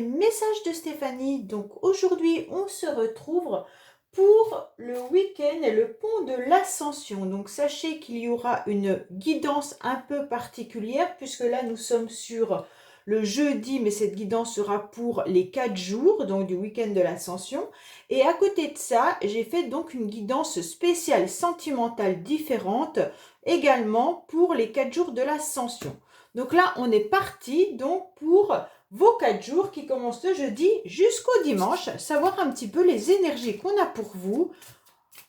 messages de Stéphanie. Donc aujourd'hui, on se retrouve pour le week-end et le pont de l'Ascension. Donc sachez qu'il y aura une guidance un peu particulière puisque là nous sommes sur le jeudi, mais cette guidance sera pour les 4 jours, donc du week-end de l'Ascension. Et à côté de ça, j'ai fait donc une guidance spéciale sentimentale différente également pour les 4 jours de l'Ascension. Donc là, on est parti donc pour vos 4 jours qui commencent le jeudi jusqu'au dimanche, savoir un petit peu les énergies qu'on a pour vous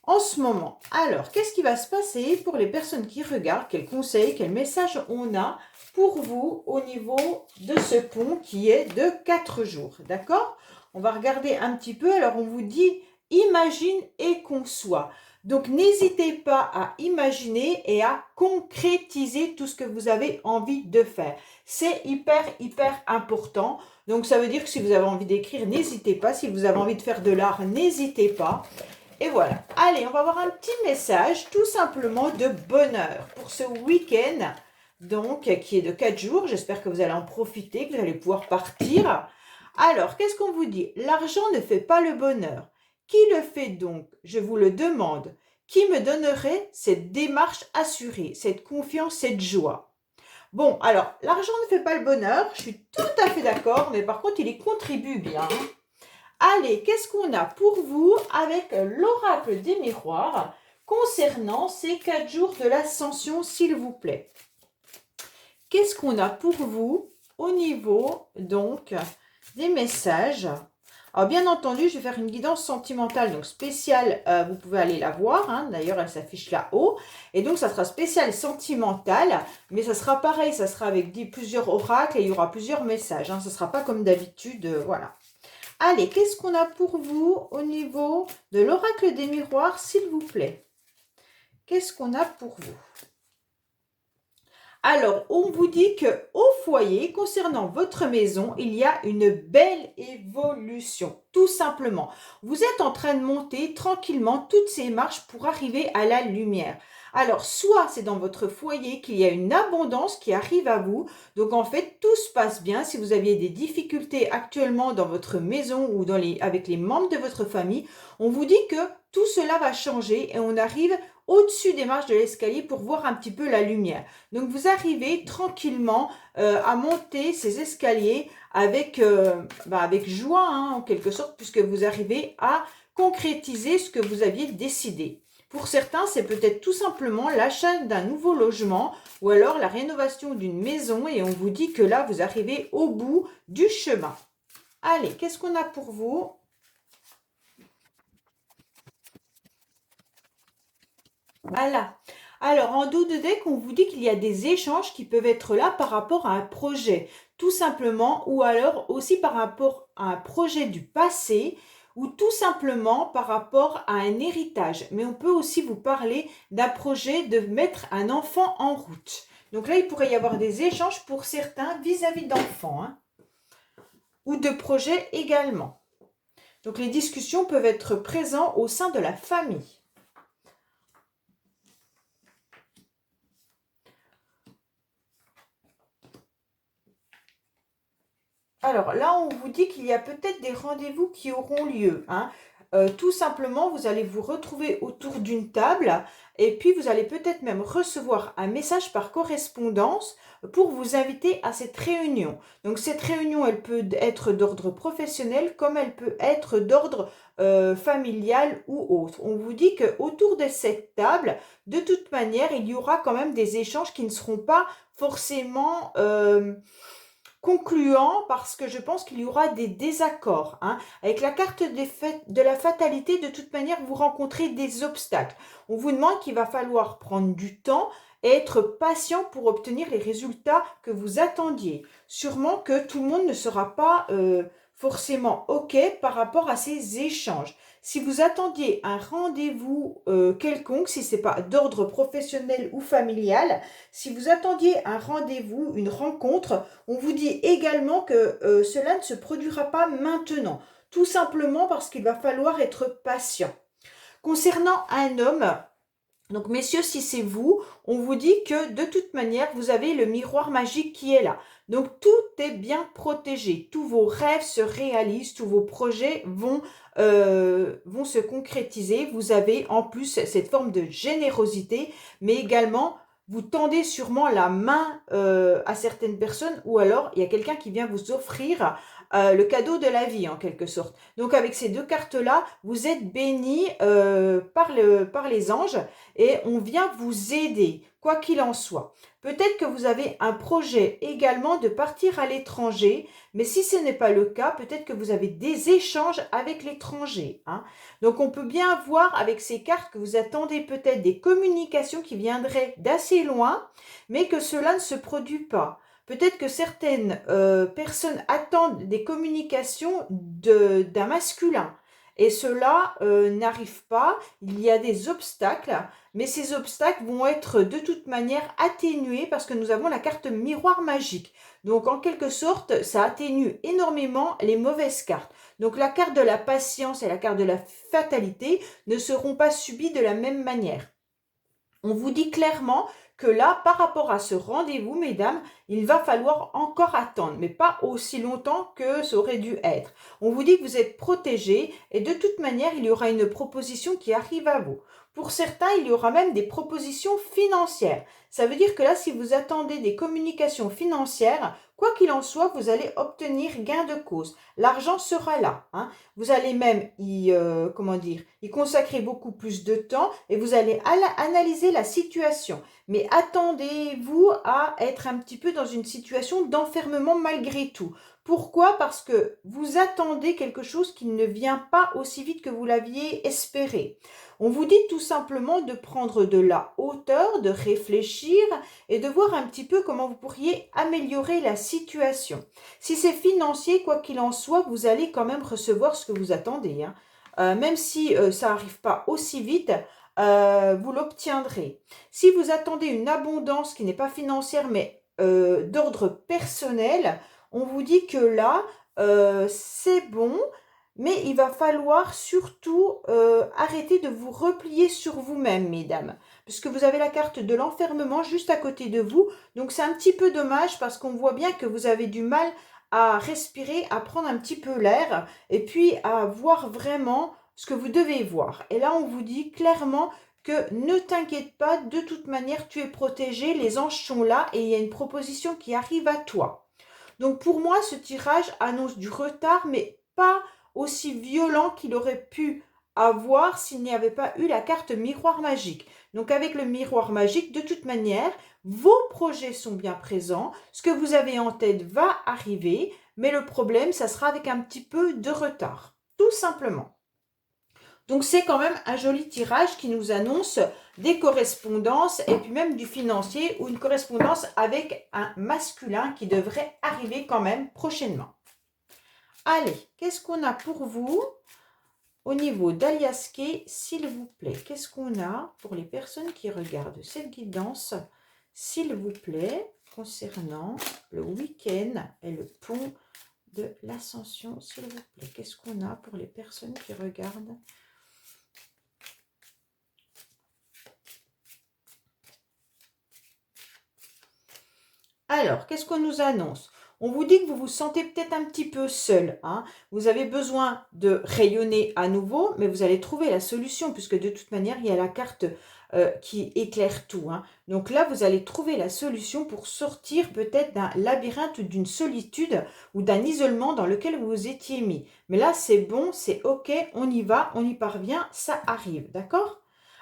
en ce moment. Alors, qu'est-ce qui va se passer pour les personnes qui regardent? Quels conseils, quels messages on a pour vous au niveau de ce pont qui est de 4 jours, d'accord? On va regarder un petit peu. Alors, on vous dit imagine et conçoit. Donc, n'hésitez pas à imaginer et à concrétiser tout ce que vous avez envie de faire. C'est hyper important. Donc, ça veut dire que si vous avez envie d'écrire, n'hésitez pas. Si vous avez envie de faire de l'art, n'hésitez pas. Et voilà. Allez, on va avoir un petit message tout simplement de bonheur pour ce week-end, donc qui est de 4 jours. J'espère que vous allez en profiter, que vous allez pouvoir partir. Alors, qu'est-ce qu'on vous dit? L'argent ne fait pas le bonheur. Qui le fait donc? Je vous le demande. Qui me donnerait cette démarche assurée, cette confiance, cette joie? Bon, alors, l'argent ne fait pas le bonheur, je suis tout à fait d'accord, mais par contre, il y contribue bien. Allez, qu'est-ce qu'on a pour vous avec l'oracle des miroirs concernant ces 4 jours de l'ascension, s'il vous plaît? Qu'est-ce qu'on a pour vous au niveau, donc, des messages? Alors, bien entendu, je vais faire une guidance sentimentale, donc spéciale, vous pouvez aller la voir, hein, d'ailleurs, elle s'affiche là-haut. Et donc, ça sera spécial sentimental, mais ça sera pareil, ça sera avec plusieurs oracles et il y aura plusieurs messages. Hein, ça ne sera pas comme d'habitude, voilà. Allez, qu'est-ce qu'on a pour vous au niveau de l'oracle des miroirs, s'il vous plaît? Qu'est-ce qu'on a pour vous? Alors, on vous dit qu'au foyer, concernant votre maison, il y a une belle évolution, tout simplement. Vous êtes en train de monter tranquillement toutes ces marches pour arriver à la lumière. Alors, soit c'est dans votre foyer qu'il y a une abondance qui arrive à vous. Donc, en fait, tout se passe bien. Si vous aviez des difficultés actuellement dans votre maison ou avec les membres de votre famille, on vous dit que tout cela va changer et on arrive au-dessus des marches de l'escalier pour voir un petit peu la lumière. Donc, vous arrivez tranquillement à monter ces escaliers avec joie, hein, en quelque sorte, puisque vous arrivez à concrétiser ce que vous aviez décidé. Pour certains, c'est peut-être tout simplement l'achat d'un nouveau logement ou alors la rénovation d'une maison et on vous dit que là, vous arrivez au bout du chemin. Allez, qu'est-ce qu'on a pour vous? Voilà. Alors, en dos de deck, on vous dit qu'il y a des échanges qui peuvent être là par rapport à un projet, tout simplement, ou alors aussi par rapport à un projet du passé, ou tout simplement par rapport à un héritage. Mais on peut aussi vous parler d'un projet de mettre un enfant en route. Donc là, il pourrait y avoir des échanges pour certains vis-à-vis d'enfants, hein, ou de projets également. Donc les discussions peuvent être présentes au sein de la famille. Alors là, on vous dit qu'il y a peut-être des rendez-vous qui auront lieu, hein. Tout simplement, vous allez vous retrouver autour d'une table et puis vous allez peut-être même recevoir un message par correspondance pour vous inviter à cette réunion. Donc cette réunion, elle peut être d'ordre professionnel comme elle peut être d'ordre familial ou autre. On vous dit qu'autour de cette table, de toute manière, il y aura quand même des échanges qui ne seront pas forcément concluant parce que je pense qu'il y aura des désaccords, hein. Avec la carte de la fatalité, de toute manière, vous rencontrez des obstacles. On vous demande qu'il va falloir prendre du temps et être patient pour obtenir les résultats que vous attendiez. Sûrement que tout le monde ne sera pas forcément OK par rapport à ces échanges. Si vous attendiez un rendez-vous quelconque, si ce n'est pas d'ordre professionnel ou familial, si vous attendiez un rendez-vous, une rencontre, on vous dit également que cela ne se produira pas maintenant, tout simplement parce qu'il va falloir être patient. Concernant un homme, Donc, messieurs, si c'est vous, on vous dit que de toute manière, vous avez le miroir magique qui est là. Donc, tout est bien protégé. Tous vos rêves se réalisent, tous vos projets vont se concrétiser. Vous avez en plus cette forme de générosité, mais également, vous tendez sûrement la main à certaines personnes ou alors il y a quelqu'un qui vient vous offrir le cadeau de la vie en quelque sorte. Donc, avec ces deux cartes-là, vous êtes bénis par les anges et on vient vous aider, quoi qu'il en soit. Peut-être que vous avez un projet également de partir à l'étranger, mais si ce n'est pas le cas, peut-être que vous avez des échanges avec l'étranger, hein. Donc on peut bien voir avec ces cartes que vous attendez peut-être des communications qui viendraient d'assez loin, mais que cela ne se produit pas. Peut-être que certaines personnes attendent des communications d'un masculin. Et cela n'arrive pas, il y a des obstacles, mais ces obstacles vont être de toute manière atténués parce que nous avons la carte miroir magique. Donc en quelque sorte, ça atténue énormément les mauvaises cartes. Donc la carte de la patience et la carte de la fatalité ne seront pas subies de la même manière. On vous dit clairement que là, par rapport à ce rendez-vous, mesdames, il va falloir encore attendre, mais pas aussi longtemps que ça aurait dû être. On vous dit que vous êtes protégés et de toute manière, il y aura une proposition qui arrive à vous. Pour certains, il y aura même des propositions financières. Ça veut dire que là, si vous attendez des communications financières, quoi qu'il en soit, vous allez obtenir gain de cause. L'argent sera là, hein. Vous allez même y consacrer beaucoup plus de temps et vous allez analyser la situation. Mais attendez-vous à être un petit peu dans une situation d'enfermement malgré tout. Pourquoi? Parce que vous attendez quelque chose qui ne vient pas aussi vite que vous l'aviez espéré. On vous dit tout simplement de prendre de la hauteur, de réfléchir et de voir un petit peu comment vous pourriez améliorer la situation. Si c'est financier, quoi qu'il en soit, vous allez quand même recevoir ce que vous attendez, hein. Même si ça n'arrive pas aussi vite, vous l'obtiendrez. Si vous attendez une abondance qui n'est pas financière mais d'ordre personnel, on vous dit que là, c'est bon, mais il va falloir surtout arrêter de vous replier sur vous-même, mesdames, puisque vous avez la carte de l'enfermement juste à côté de vous. Donc c'est un petit peu dommage parce qu'on voit bien que vous avez du mal à respirer, à prendre un petit peu l'air et puis à voir vraiment ce que vous devez voir. Et là, on vous dit clairement que ne t'inquiète pas, de toute manière, tu es protégé, les anges sont là et il y a une proposition qui arrive à toi. Donc pour moi, ce tirage annonce du retard, mais pas aussi violent qu'il aurait pu avoir s'il n'y avait pas eu la carte miroir magique. Donc avec le miroir magique, de toute manière, vos projets sont bien présents, ce que vous avez en tête va arriver, mais le problème, ça sera avec un petit peu de retard, tout simplement. Donc c'est quand même un joli tirage qui nous annonce des correspondances et puis même du financier ou une correspondance avec un masculin qui devrait arriver quand même prochainement. Allez, qu'est-ce qu'on a pour vous au niveau d'Aliaské, s'il vous plaît? Qu'est-ce qu'on a pour les personnes qui regardent cette guidance, s'il vous plaît, concernant le week-end et le pont de l'Ascension, s'il vous plaît? Qu'est-ce qu'on a pour les personnes qui regardent? Alors, qu'est-ce qu'on nous annonce? On vous dit que vous vous sentez peut-être un petit peu seul, hein. Vous avez besoin de rayonner à nouveau, mais vous allez trouver la solution, puisque de toute manière, il y a la carte qui éclaire tout, hein. Donc là, vous allez trouver la solution pour sortir peut-être d'un labyrinthe, d'une solitude ou d'un isolement dans lequel vous vous étiez mis. Mais là, c'est bon, c'est OK, on y va, on y parvient, ça arrive, d'accord?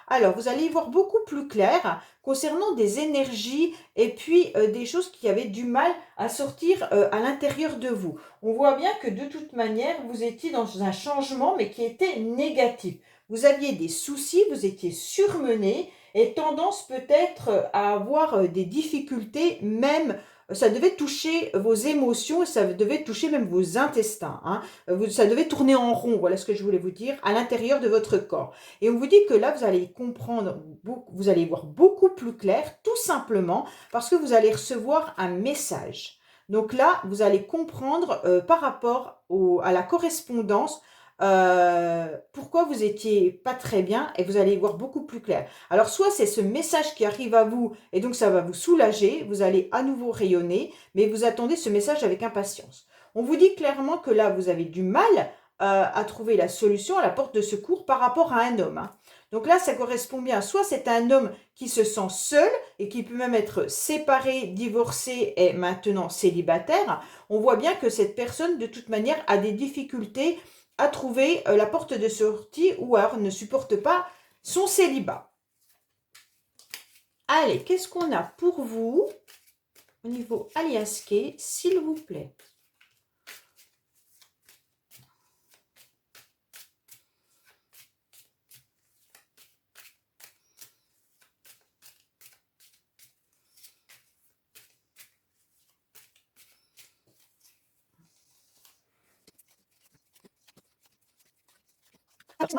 Alors, vous allez y voir beaucoup plus clair concernant des énergies et puis des choses qui avaient du mal à sortir à l'intérieur de vous. On voit bien que de toute manière, vous étiez dans un changement, mais qui était négatif. Vous aviez des soucis, vous étiez surmené et tendance peut-être à avoir des difficultés, même ça devait toucher vos émotions, ça devait toucher même vos intestins, hein. Ça devait tourner en rond, voilà ce que je voulais vous dire, à l'intérieur de votre corps. Et on vous dit que là, vous allez comprendre, vous allez voir beaucoup plus clair, tout simplement parce que vous allez recevoir un message. Donc là, vous allez comprendre par rapport à la correspondance pourquoi vous étiez pas très bien et vous allez y voir beaucoup plus clair. Alors, soit c'est ce message qui arrive à vous et donc ça va vous soulager, vous allez à nouveau rayonner, mais vous attendez ce message avec impatience. On vous dit clairement que là, vous avez du mal à trouver la solution à la porte de secours par rapport à un homme. Hein. Donc là, ça correspond bien. Soit c'est un homme qui se sent seul et qui peut même être séparé, divorcé et maintenant célibataire. On voit bien que cette personne, de toute manière, a des difficultés à trouver la porte de sortie ou alors ne supporte pas son célibat. Allez, qu'est-ce qu'on a pour vous au niveau aliasqué, s'il vous plaît?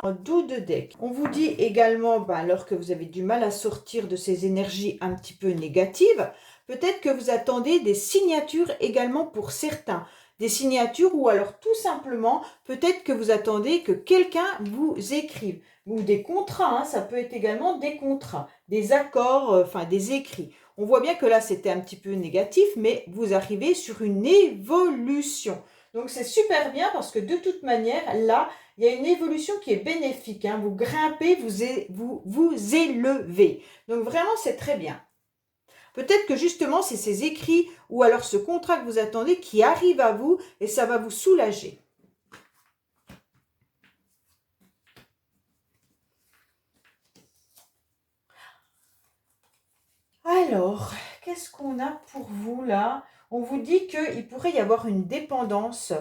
Un dos de deck. On vous dit également, alors que vous avez du mal à sortir de ces énergies un petit peu négatives, peut-être que vous attendez des signatures également pour certains. Des signatures ou alors tout simplement, peut-être que vous attendez que quelqu'un vous écrive. Ou des contrats, hein, ça peut être également des contrats, des accords, enfin des écrits. On voit bien que là, c'était un petit peu négatif, mais vous arrivez sur une évolution. Donc, c'est super bien parce que de toute manière, là, il y a une évolution qui est bénéfique. Hein. Vous grimpez, vous élevez. Donc, vraiment, c'est très bien. Peut-être que justement, c'est ces écrits ou alors ce contrat que vous attendez qui arrive à vous et ça va vous soulager. Alors, qu'est-ce qu'on a pour vous là? On vous dit qu'il pourrait y avoir une dépendance,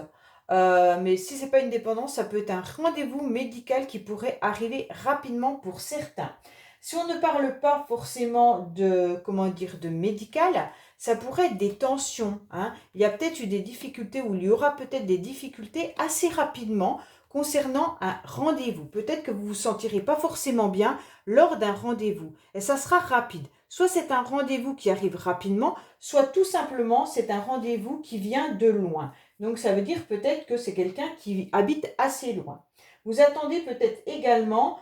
mais si ce n'est pas une dépendance, ça peut être un rendez-vous médical qui pourrait arriver rapidement pour certains. Si on ne parle pas forcément de, comment dire, de médical, ça pourrait être des tensions. Hein. Il y a peut-être eu des difficultés ou il y aura peut-être des difficultés assez rapidement concernant un rendez-vous. Peut-être que vous ne vous sentirez pas forcément bien lors d'un rendez-vous et ça sera rapide. Soit c'est un rendez-vous qui arrive rapidement, soit tout simplement c'est un rendez-vous qui vient de loin. Donc ça veut dire peut-être que c'est quelqu'un qui habite assez loin. Vous attendez peut-être également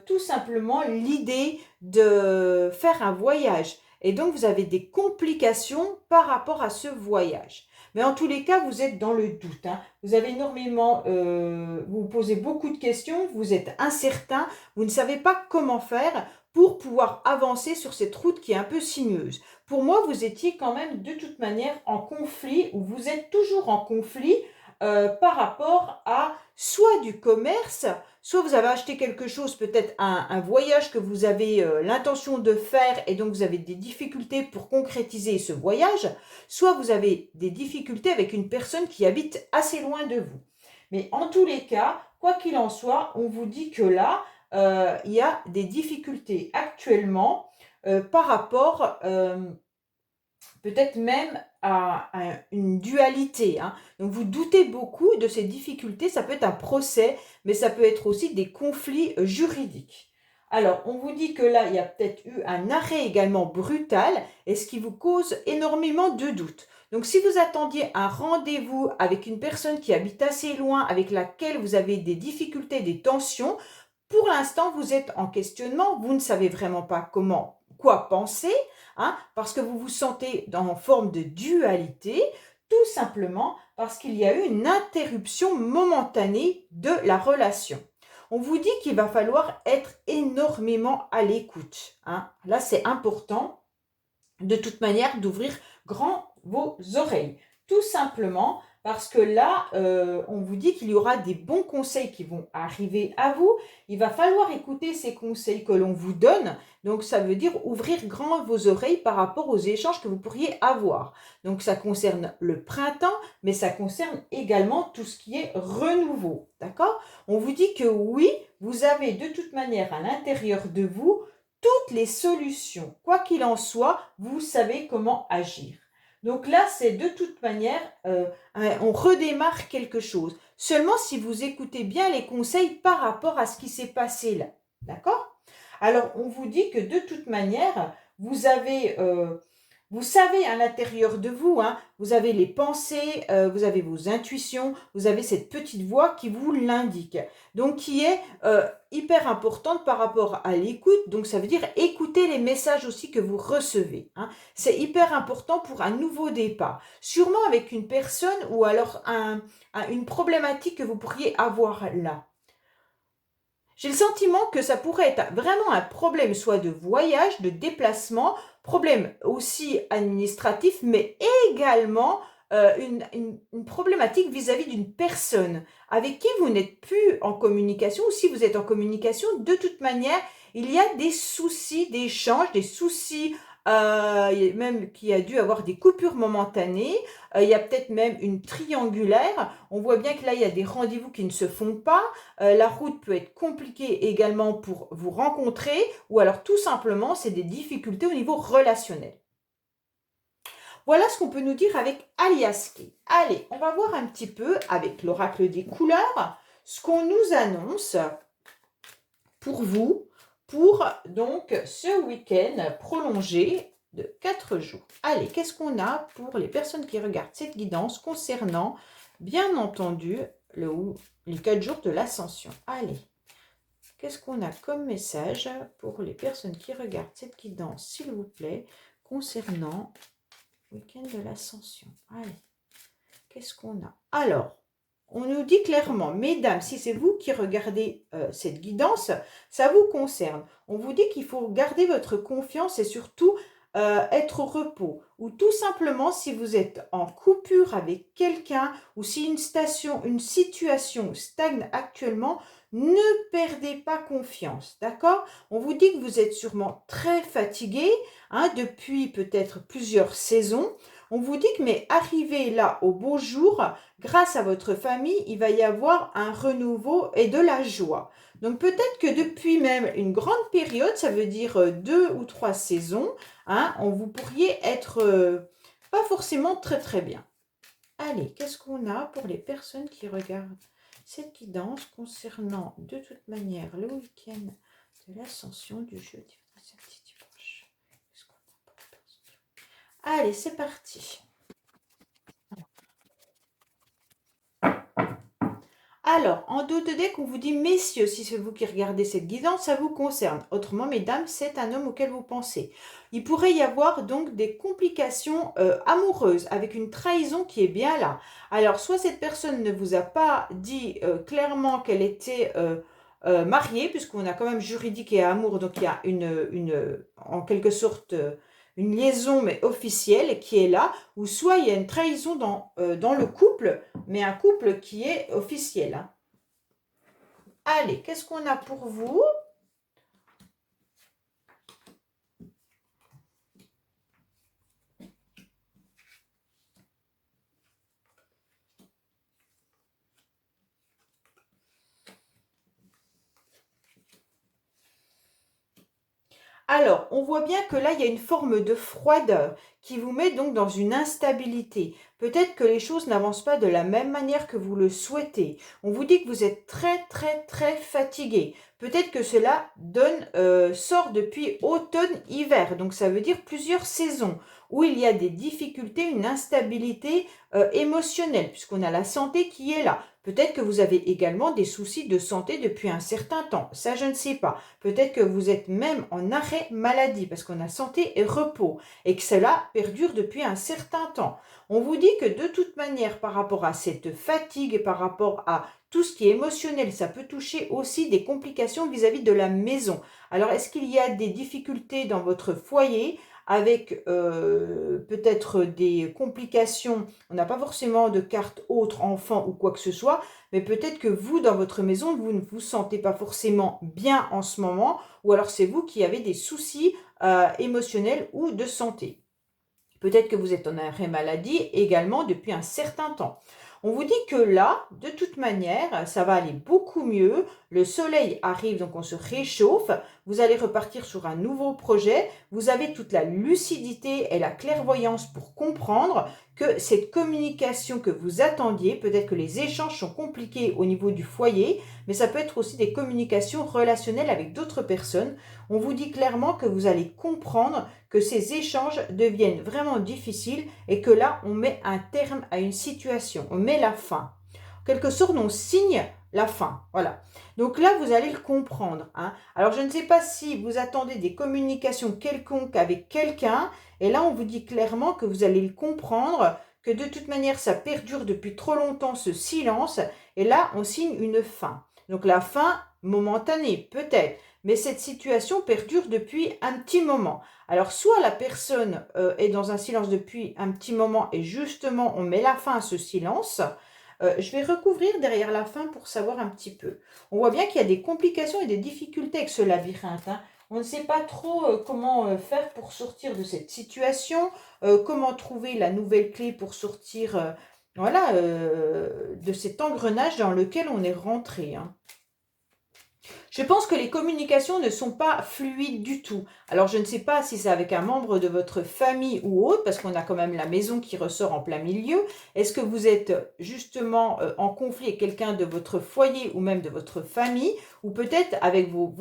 tout simplement l'idée de faire un voyage. Et donc vous avez des complications par rapport à ce voyage. Mais en tous les cas, vous êtes dans le doute. Hein. Vous avez énormément, vous vous posez beaucoup de questions, vous êtes incertain, vous ne savez pas comment faire pour pouvoir avancer sur cette route qui est un peu sinueuse. Pour moi, vous étiez quand même de toute manière en conflit, ou vous êtes toujours en conflit par rapport à soit du commerce, soit vous avez acheté quelque chose, peut-être un voyage que vous avez l'intention de faire et donc vous avez des difficultés pour concrétiser ce voyage, soit vous avez des difficultés avec une personne qui habite assez loin de vous. Mais en tous les cas, quoi qu'il en soit, on vous dit que là, il y a des difficultés actuellement par rapport peut-être même à une dualité. Hein. Donc vous doutez beaucoup de ces difficultés, ça peut être un procès, mais ça peut être aussi des conflits juridiques. Alors, on vous dit que là, il y a peut-être eu un arrêt également brutal, et ce qui vous cause énormément de doutes. Donc, si vous attendiez un rendez-vous avec une personne qui habite assez loin, avec laquelle vous avez des difficultés, des tensions, pour l'instant, vous êtes en questionnement, vous ne savez vraiment pas quoi penser, hein, parce que vous vous sentez en forme de dualité, tout simplement parce qu'il y a eu une interruption momentanée de la relation. On vous dit qu'il va falloir être énormément à l'écoute. Hein. Là, c'est important, de toute manière, d'ouvrir grand vos oreilles. Tout simplement parce que là, on vous dit qu'il y aura des bons conseils qui vont arriver à vous. Il va falloir écouter ces conseils que l'on vous donne. Donc, ça veut dire ouvrir grand vos oreilles par rapport aux échanges que vous pourriez avoir. Donc, ça concerne le printemps, mais ça concerne également tout ce qui est renouveau. D'accord? On vous dit que oui, vous avez de toute manière à l'intérieur de vous toutes les solutions. Quoi qu'il en soit, vous savez comment agir. Donc là, c'est de toute manière, on redémarre quelque chose. Seulement si vous écoutez bien les conseils par rapport à ce qui s'est passé là. D'accord? Alors, on vous dit que de toute manière, vous avez Vous savez à l'intérieur de vous, hein, vous avez les pensées, vous avez vos intuitions, vous avez cette petite voix qui vous l'indique. Donc qui est hyper importante par rapport à l'écoute. Donc ça veut dire écouter les messages aussi que vous recevez, hein. C'est hyper important pour un nouveau départ. Sûrement avec une personne ou alors une problématique que vous pourriez avoir là. J'ai le sentiment que ça pourrait être vraiment un problème, soit de voyage, de déplacement, problème aussi administratif, mais également une problématique vis-à-vis d'une personne avec qui vous n'êtes plus en communication, ou si vous êtes en communication, de toute manière, il y a des soucis d'échange, des soucis, même qui a dû avoir des coupures momentanées, il y a peut-être même une triangulaire, on voit bien que là, il y a des rendez-vous qui ne se font pas, la route peut être compliquée également pour vous rencontrer, ou alors tout simplement, c'est des difficultés au niveau relationnel. Voilà ce qu'on peut nous dire avec Aliaské. Allez, on va voir un petit peu avec l'oracle des couleurs ce qu'on nous annonce pour vous, pour donc ce week-end prolongé de 4 jours. Allez, qu'est-ce qu'on a pour les personnes qui regardent cette guidance concernant, bien entendu, les 4 jours de l'ascension? Allez, qu'est-ce qu'on a comme message pour les personnes qui regardent cette guidance, s'il vous plaît, concernant le week-end de l'ascension? Allez, qu'est-ce qu'on a? Alors, on nous dit clairement, mesdames, si c'est vous qui regardez cette guidance, ça vous concerne. On vous dit qu'il faut garder votre confiance et surtout être au repos. Ou tout simplement, si vous êtes en coupure avec quelqu'un ou si une situation stagne actuellement, ne perdez pas confiance, d'accord? On vous dit que vous êtes sûrement très fatigué, hein, depuis peut-être plusieurs saisons. On vous dit que, mais arrivé là au beau jour, grâce à votre famille, il va y avoir un renouveau et de la joie. Donc peut-être que depuis même une grande période, ça veut dire 2 ou 3 saisons, hein, vous pourriez être pas forcément très très bien. Allez, qu'est-ce qu'on a pour les personnes qui regardent cette guidance concernant de toute manière le week-end de l'ascension du jeudi, samedi, dimanche? Qu'est-ce qu'on a pour les personnes? Allez, c'est parti. Alors, en dos de deck, on vous dit, messieurs, si c'est vous qui regardez cette guidance, ça vous concerne. Autrement, mesdames, c'est un homme auquel vous pensez. Il pourrait y avoir donc des complications amoureuses, avec une trahison qui est bien là. Alors, soit cette personne ne vous a pas dit clairement qu'elle était mariée, puisqu'on a quand même juridique et amour, donc il y a en quelque sorte une liaison mais officielle qui est là, ou soit il y a une trahison dans le couple, mais un couple qui est officiel, hein. Allez, qu'est-ce qu'on a pour vous? Alors, on voit bien que là, il y a une forme de froideur qui vous met donc dans une instabilité. Peut-être que les choses n'avancent pas de la même manière que vous le souhaitez. On vous dit que vous êtes très, très, très fatigué. Peut-être que cela sort depuis automne-hiver. Donc, ça veut dire plusieurs saisons où il y a des difficultés, une instabilité émotionnelle, puisqu'on a la santé qui est là. Peut-être que vous avez également des soucis de santé depuis un certain temps. Ça, je ne sais pas. Peut-être que vous êtes même en arrêt maladie parce qu'on a santé et repos et que cela perdure depuis un certain temps. On vous dit que de toute manière, par rapport à cette fatigue et par rapport à tout ce qui est émotionnel, ça peut toucher aussi des complications vis-à-vis de la maison. Alors, est-ce qu'il y a des difficultés dans votre foyer avec peut-être des complications? On n'a pas forcément de carte autre, enfant ou quoi que ce soit, mais peut-être que vous, dans votre maison, vous ne vous sentez pas forcément bien en ce moment, ou alors c'est vous qui avez des soucis émotionnels ou de santé. Peut-être que vous êtes en arrêt maladie également depuis un certain temps. On vous dit que là, de toute manière, ça va aller beaucoup mieux. Le soleil arrive, donc on se réchauffe. Vous allez repartir sur un nouveau projet. Vous avez toute la lucidité et la clairvoyance pour comprendre que cette communication que vous attendiez, peut-être que les échanges sont compliqués au niveau du foyer, mais ça peut être aussi des communications relationnelles avec d'autres personnes. On vous dit clairement que vous allez comprendre que ces échanges deviennent vraiment difficiles et que là, on met un terme à une situation, on met la fin. En quelque sorte, on signe la fin, voilà. Donc là, vous allez le comprendre, hein. Alors, je ne sais pas si vous attendez des communications quelconques avec quelqu'un, et là, on vous dit clairement que vous allez le comprendre, que de toute manière, ça perdure depuis trop longtemps, ce silence, et là, on signe une fin. Donc, la fin momentanée, peut-être, mais cette situation perdure depuis un petit moment. Alors, soit la personne est dans un silence depuis un petit moment, et justement, on met la fin à ce silence. Je vais recouvrir derrière la fin pour savoir un petit peu. On voit bien qu'il y a des complications et des difficultés avec ce labyrinthe, hein. On ne sait pas trop comment faire pour sortir de cette situation, comment trouver la nouvelle clé pour sortir voilà, de cet engrenage dans lequel on est rentré, hein. Je pense que les communications ne sont pas fluides du tout. Alors, je ne sais pas si c'est avec un membre de votre famille ou autre, parce qu'on a quand même la maison qui ressort en plein milieu. Est-ce que vous êtes justement en conflit avec quelqu'un de votre foyer ou même de votre famille, ou peut-être avec vos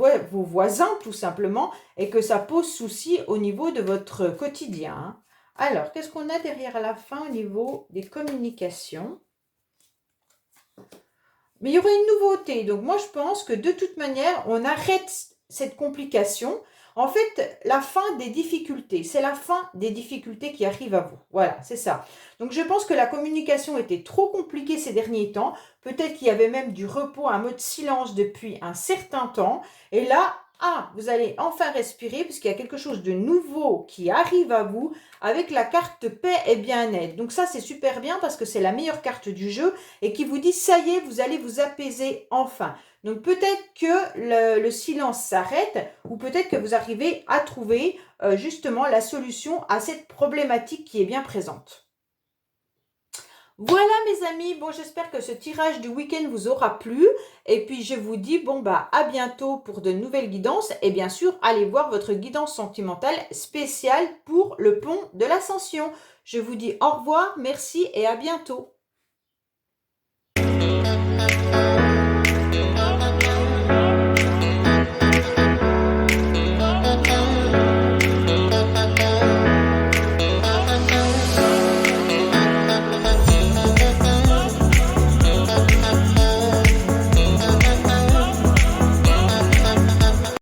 voisins tout simplement, et que ça pose souci au niveau de votre quotidien, hein. Alors, qu'est-ce qu'on a derrière la fin au niveau des communications ? Mais il y aurait une nouveauté. Donc moi, je pense que de toute manière, on arrête cette complication. En fait, la fin des difficultés, c'est la fin des difficultés qui arrivent à vous. Voilà, c'est ça. Donc je pense que la communication était trop compliquée ces derniers temps. Peut-être qu'il y avait même du repos, un mode silence depuis un certain temps. Et là, vous allez enfin respirer puisqu'il y a quelque chose de nouveau qui arrive à vous avec la carte paix et bien-être. Donc ça, c'est super bien parce que c'est la meilleure carte du jeu et qui vous dit, ça y est, vous allez vous apaiser enfin. Donc peut-être que le silence s'arrête ou peut-être que vous arrivez à trouver justement la solution à cette problématique qui est bien présente. Voilà mes amis, bon j'espère que ce tirage du week-end vous aura plu et puis je vous dis bon bah à bientôt pour de nouvelles guidances et bien sûr allez voir votre guidance sentimentale spéciale pour le pont de l'Ascension. Je vous dis au revoir, merci et à bientôt.